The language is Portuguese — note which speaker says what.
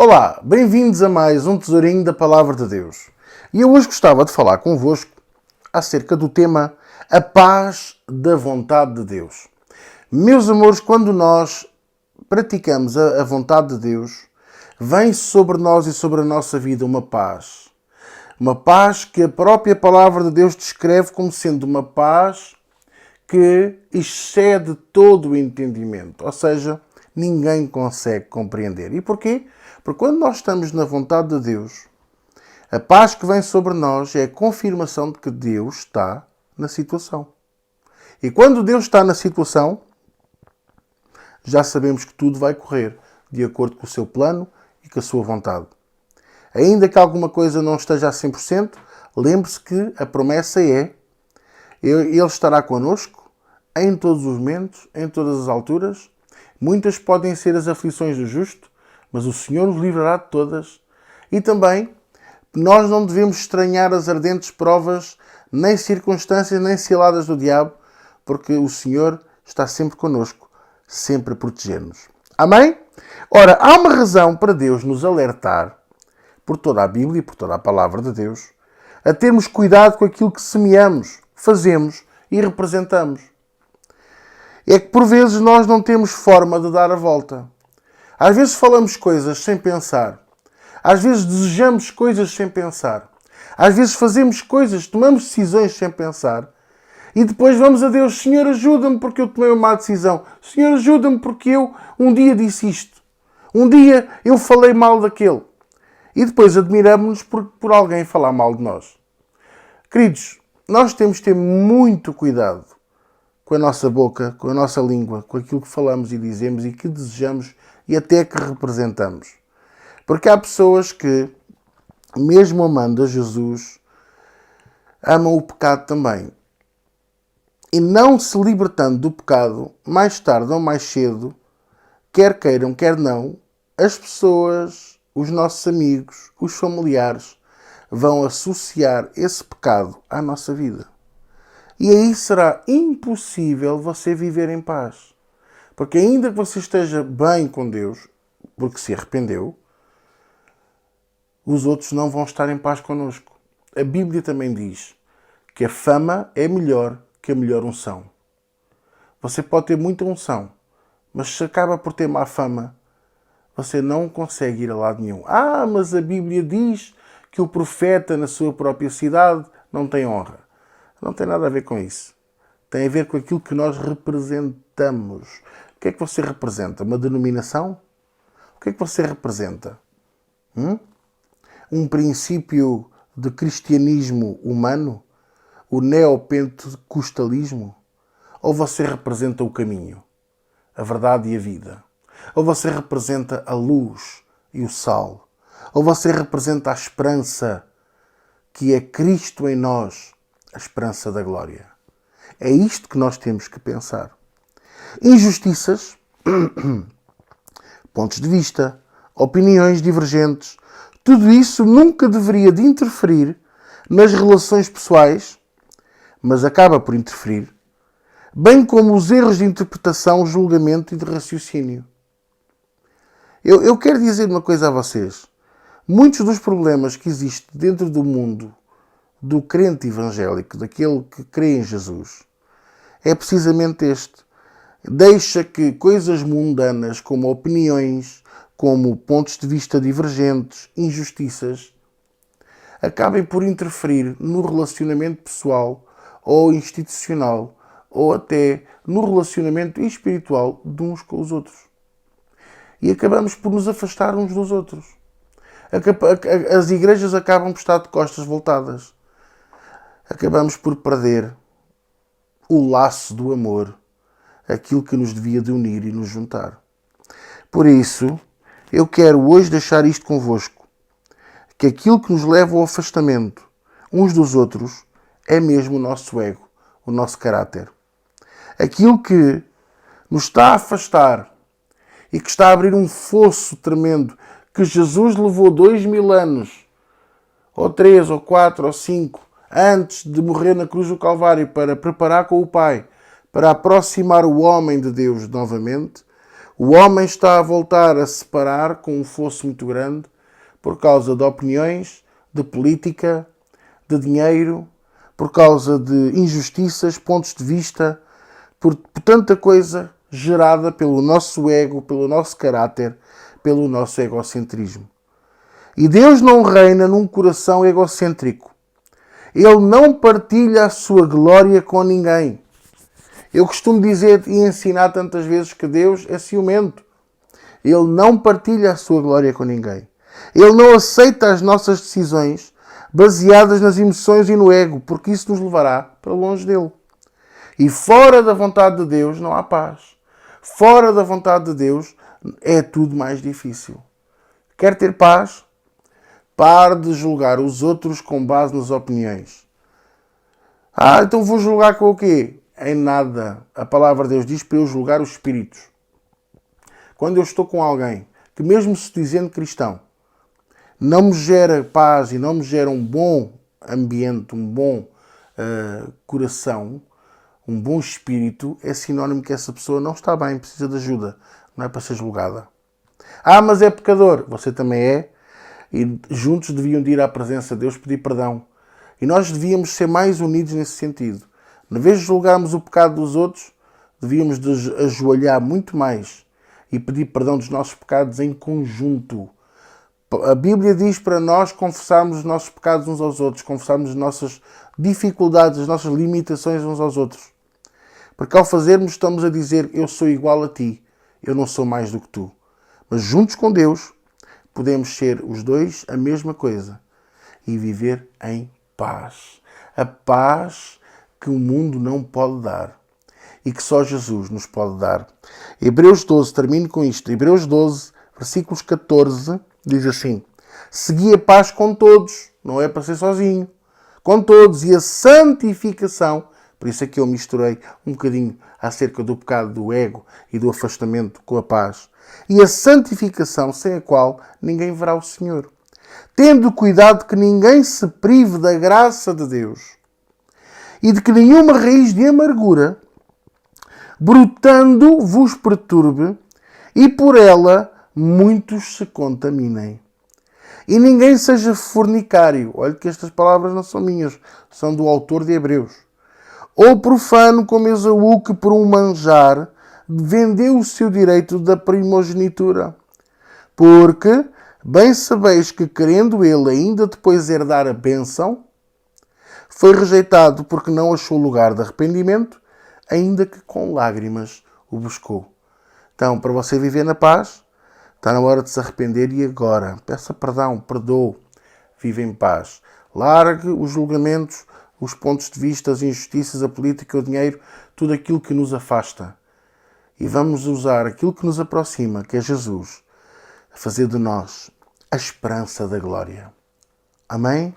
Speaker 1: Olá, bem-vindos a mais um Tesourinho da Palavra de Deus. E eu hoje gostava de falar convosco acerca do tema A Paz da Vontade de Deus. Meus amores, quando nós praticamos a vontade de Deus, vem sobre nós e sobre a nossa vida uma paz. Uma paz que a própria Palavra de Deus descreve como sendo uma paz que excede todo o entendimento. Ou seja, ninguém consegue compreender. E porquê? Porque quando nós estamos na vontade de Deus, a paz que vem sobre nós é a confirmação de que Deus está na situação. E quando Deus está na situação, já sabemos que tudo vai correr de acordo com o seu plano e com a sua vontade. Ainda que alguma coisa não esteja a 100%, lembre-se que a promessa é Ele estará connosco em todos os momentos, em todas as alturas. Muitas podem ser as aflições do justo, mas o Senhor nos livrará de todas. E também, nós não devemos estranhar as ardentes provas, nem circunstâncias, nem ciladas do diabo, porque o Senhor está sempre connosco, sempre a proteger-nos. Amém? Ora, há uma razão para Deus nos alertar, por toda a Bíblia e por toda a Palavra de Deus, a termos cuidado com aquilo que semeamos, fazemos e representamos. É que por vezes nós não temos forma de dar a volta. Às vezes falamos coisas sem pensar. Às vezes desejamos coisas sem pensar. Às vezes fazemos coisas, tomamos decisões sem pensar. E depois vamos a Deus: Senhor, ajuda-me porque eu tomei uma má decisão. Senhor, ajuda-me porque eu um dia disse isto. Um dia eu falei mal daquele. E depois admiramos-nos por alguém falar mal de nós. Queridos, nós temos de ter muito cuidado com a nossa boca, com a nossa língua, com aquilo que falamos e dizemos e que desejamos e até que representamos. Porque há pessoas que, mesmo amando a Jesus, amam o pecado também. E não se libertando do pecado, mais tarde ou mais cedo, quer queiram, quer não, as pessoas, os nossos amigos, os familiares, vão associar esse pecado à nossa vida. E aí será impossível você viver em paz. Porque ainda que você esteja bem com Deus, porque se arrependeu, os outros não vão estar em paz connosco. A Bíblia também diz que a fama é melhor que a melhor unção. Você pode ter muita unção, mas se acaba por ter má fama, você não consegue ir a lado nenhum. Mas a Bíblia diz que o profeta na sua própria cidade não tem honra. Não tem nada a ver com isso. Tem a ver com aquilo que nós representamos. O que é que você representa? Uma denominação? O que é que você representa? Um princípio de cristianismo humano? O neopentecostalismo? Ou você representa o caminho, a verdade e a vida? Ou você representa a luz e o sal? Ou você representa a esperança que é Cristo em nós, a esperança da glória? É isto que nós temos que pensar. Injustiças, pontos de vista, opiniões divergentes, tudo isso nunca deveria de interferir nas relações pessoais, mas acaba por interferir, bem como os erros de interpretação, julgamento e de raciocínio. Eu quero dizer uma coisa a vocês. Muitos dos problemas que existem dentro do mundo do crente evangélico, daquele que crê em Jesus, é precisamente este. Deixa que coisas mundanas, como opiniões, como pontos de vista divergentes, injustiças, acabem por interferir no relacionamento pessoal ou institucional, ou até no relacionamento espiritual de uns com os outros. E acabamos por nos afastar uns dos outros. As igrejas acabam por estar de costas voltadas. Acabamos por perder o laço do amor, aquilo que nos devia de unir e nos juntar. Por isso, eu quero hoje deixar isto convosco, que aquilo que nos leva ao afastamento uns dos outros é mesmo o nosso ego, o nosso caráter. Aquilo que nos está a afastar e que está a abrir um fosso tremendo, que Jesus levou 2000 anos, ou 3, ou 4, ou 5, antes de morrer na cruz do Calvário, para preparar com o Pai, para aproximar o homem de Deus novamente. O homem está a voltar a separar com um fosso muito grande por causa de opiniões, de política, de dinheiro, por causa de injustiças, pontos de vista, por tanta coisa gerada pelo nosso ego, pelo nosso caráter, pelo nosso egocentrismo. E Deus não reina num coração egocêntrico. Ele não partilha a sua glória com ninguém. Eu costumo dizer e ensinar tantas vezes que Deus é ciumento. Ele não partilha a sua glória com ninguém. Ele não aceita as nossas decisões baseadas nas emoções e no ego, porque isso nos levará para longe dele. E fora da vontade de Deus não há paz. Fora da vontade de Deus é tudo mais difícil. Quer ter paz? Pare de julgar os outros com base nas opiniões. Então vou julgar com o quê? Em nada. A palavra de Deus diz para eu julgar os espíritos. Quando eu estou com alguém que, mesmo se dizendo cristão, não me gera paz e não me gera um bom ambiente, um bom coração, um bom espírito, é sinónimo que essa pessoa não está bem, precisa de ajuda. Não é para ser julgada. Mas é pecador. Você também é. E juntos deviam de ir à presença de Deus pedir perdão. E nós devíamos ser mais unidos nesse sentido. Em vez de julgarmos o pecado dos outros, devíamos de ajoelhar muito mais e pedir perdão dos nossos pecados em conjunto. A Bíblia diz para nós confessarmos os nossos pecados uns aos outros, confessarmos as nossas dificuldades, as nossas limitações uns aos outros. Porque ao fazermos estamos a dizer, eu sou igual a ti, eu não sou mais do que tu. Mas juntos com Deus, podemos ser os dois a mesma coisa e viver em paz. A paz que o mundo não pode dar e que só Jesus nos pode dar. Hebreus 12, termino com isto. Hebreus 12, versículos 14, diz assim: segui a paz com todos, não é para ser sozinho, com todos, e a santificação. Por isso é que eu misturei um bocadinho acerca do pecado do ego e do afastamento com a paz. E a santificação, sem a qual ninguém verá o Senhor. Tendo cuidado que ninguém se prive da graça de Deus e de que nenhuma raiz de amargura, brotando, vos perturbe e por ela muitos se contaminem. E ninguém seja fornicário. Olha que estas palavras não são minhas, são do autor de Hebreus. Ou profano como Esaú, que por um manjar vendeu o seu direito da primogenitura. Porque bem sabeis que, querendo ele ainda depois herdar a bênção, foi rejeitado porque não achou lugar de arrependimento, ainda que com lágrimas o buscou. Então, para você viver na paz, está na hora de se arrepender e agora. Peça perdão, perdoe, vive em paz. Largue os julgamentos, os pontos de vista, as injustiças, a política, o dinheiro, tudo aquilo que nos afasta. E vamos usar aquilo que nos aproxima, que é Jesus, a fazer de nós a esperança da glória. Amém?